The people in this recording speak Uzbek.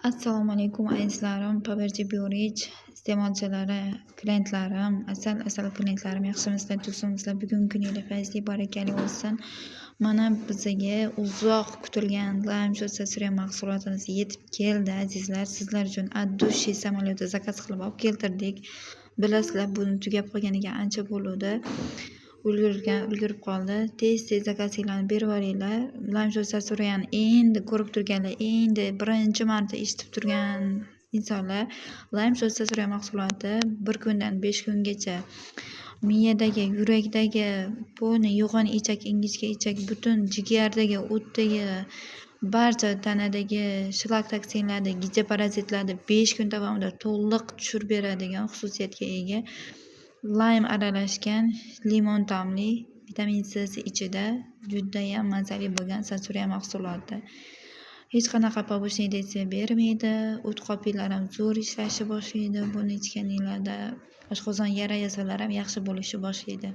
Assalomu alaykum azizlarim, Powerji Bioreach iste'molchilari, klientlarim, asal klientlarim, yaxshimisizlar, turibsizlar? Bugungi kuningiz fayzli, barakali bo'lsin. Mana bizga uzoq kutilgan Lime sho'rva mahsulotimiz yetib keldi azizlar. Sizlar uchun от души samolyotda zakaz qilib olib keltirdik. Bilasizlar, buni tugab qolganiga ancha bo'ldi. Ulgurib qoldi. Tez zakazinglarni berib yuboringlar. Lime sho'rvani endi ko'rib turganlar, endi birinchi marta eshitib turgan insonlar Lime sho'rva mahsuloti 1 kundan 5 kungacha miyadagi, yurakdagi poni yo'g'on ichak, ingichka ichak, butun jigardagi, o'tdagi, barcha tanadagi shlak toksinlarni, gidroparazitlarni 5 kun davomida to'liq tushirib beradigan xususiyatga ega lime aralashgan limon ta'mli vitamin C ichida judayam mazali bo'lgan sasuriya mahsuloti. Hech qanaqa повышение действия bermaydi. O't qopinglar ham zo'r ishlashni boshlaydi. Buni ichganinglarda oshqozon yara yasalar ham yaxshi bo'lishni boshlaydi.